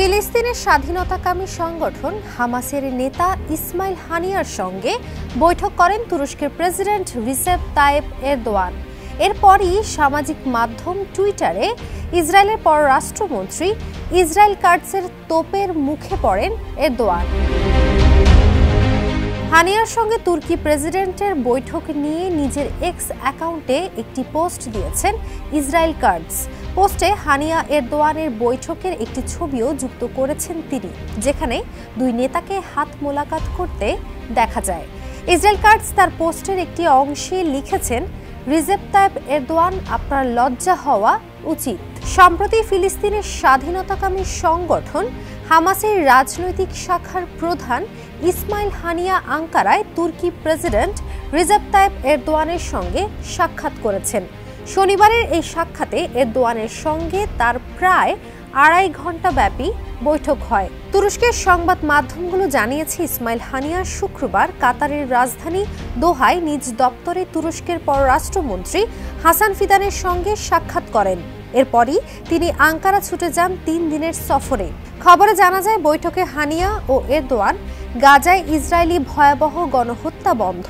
ফিলিস্তিনের স্বাধীনতাকামী সংগঠন হামাসের নেতা ইসমাইল হানিয়ার সঙ্গে বৈঠক করেন তুরস্কের প্রেসিডেন্ট রিসেপ তাইয়েপ এরদোয়ান। এরপরই সামাজিক মাধ্যম টুইটারে ইসরায়েলের পররাষ্ট্রমন্ত্রী ইসরায়েল কাটসের তোপের মুখে পড়েন এরদোয়ান। হানিয়ার সঙ্গে তুর্কি প্রেসিডেন্টের বৈঠক নিয়ে নিজের এক্স অ্যাকাউন্টে একটি পোস্ট দিয়েছেন ইসরায়েল কাটস। পোস্টে হানিয়া এরদোয়ানের বৈঠকের একটি ছবিও যুক্ত করেছেন তিনি, যেখানে দুই নেতাকে হাত মোলাকাত করতে দেখা যায়। ইসরায়েল কাটস তার পোস্টের একটি অংশে লিখেছেন, রিসেপ তাইয়েপ এরদোয়ান, আপনার লজ্জা হওয়া উচিত। সম্প্রতি ফিলিস্তিনের স্বাধীনতাকামী সংগঠন হামাসের রাজনৈতিক শাখার প্রধান ইসমাইল হানিয়া আঙ্কারায় তুর্কি প্রেসিডেন্ট রিসেপ তাইয়েপ এরদোয়ানের সঙ্গে সাক্ষাৎ করেছেন। শনিবারের এই সাক্ষাতে এরদোয়ানের সঙ্গে তার প্রায় 2.5 ঘণ্টা ব্যাপী বৈঠক হয়। তুরস্কের সংবাদ মাধ্যমগুলো জানিয়েছে, ইসমাইল হানিয়া শুক্রবার কাতারের রাজধানী দোহায় নিজ দপ্তরে তুরস্কের পররাষ্ট্রমন্ত্রী হাসান ফিদানের সঙ্গে সাক্ষাৎ করেন। এরপরই তিনি আঙ্কারা ছুটে যান 3 দিনের সফরে। খবরে জানা যায়, বৈঠকে হানিয়া ও এরদোয়ান গাজায় ইসরায়েলি ভয়াবহ গণহত্যা বন্ধ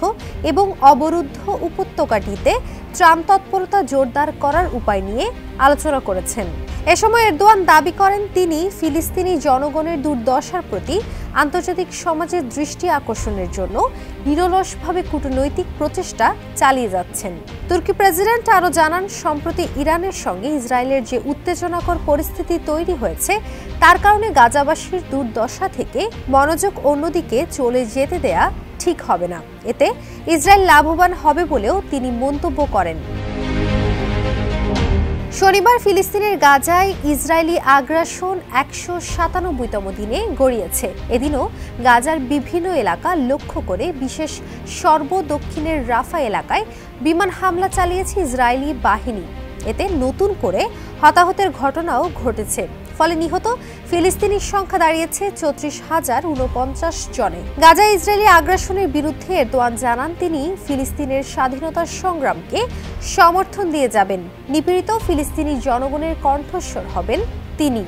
এবং অবরুদ্ধ উপত্যকাটিতে ত্রাণ তৎপরতা জোরদার করার উপায় নিয়ে আলোচনা করেছেন। এ সময় এরদোয়ান দাবি করেন, তিনি ফিলিস্তিনি জনগণের দুর্দশার প্রতি আন্তর্জাতিক সমাজের দৃষ্টি আকর্ষণের জন্য নিরলসভাবে কূটনৈতিক প্রচেষ্টা চালিয়ে যাচ্ছেন। তুর্কি প্রেসিডেন্ট আরও জানান, সম্প্রতি ইরানের সঙ্গে ইসরায়েলের যে উত্তেজনাকর পরিস্থিতি তৈরি হয়েছে, তার কারণে গাজাবাসীর দুর্দশা থেকে মনোযোগ অন্যদিকে চলে যেতে দেয়া ঠিক হবে না। এতে ইসরায়েল লাভবান হবে বলেও তিনি মন্তব্য করেন। শনিবার ফিলিস্তিনের গাজায় ইসরায়েলি আগ্রাসন 197তম দিনে গড়িয়েছে। এদিনও গাজার বিভিন্ন এলাকা লক্ষ্য করে বিশেষ সর্বদক্ষিণের রাফা এলাকায় বিমান হামলা চালিয়েছে ইসরায়েলি বাহিনী। এতে নতুন করে হতাহতের ঘটনাও ঘটেছে। ফলে নিহত ফিলিস্তিনির সংখ্যা দাঁড়িয়েছে 34,049 জনে। গাজায় ইসরায়েলি আগ্রাসনের বিরুদ্ধে এরদোয়ান জানান, তিনি ফিলিস্তিনের স্বাধীনতার সংগ্রামকে সমর্থন দিয়ে যাবেন। নিপীড়িত ফিলিস্তিনি জনগণের কণ্ঠস্বর হবেন তিনি।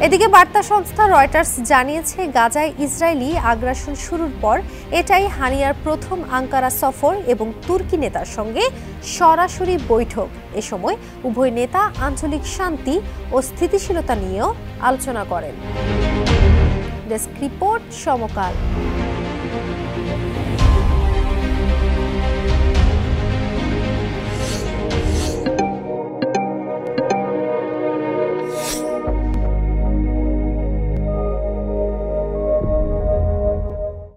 এদিকে বার্তা সংস্থা রয়টার্স জানিয়েছে, গাজায় ইসরায়েলি আগ্রাসন শুরুর পর এটাই হানিয়ার প্রথম আঙ্কারা সফর এবং তুর্কি নেতার সঙ্গে সরাসরি বৈঠক। এ সময় উভয় নেতা আঞ্চলিক শান্তি ও স্থিতিশীলতা নিয়েও আলোচনা করেন। ডেস্ক রিপোর্ট, সমকাল।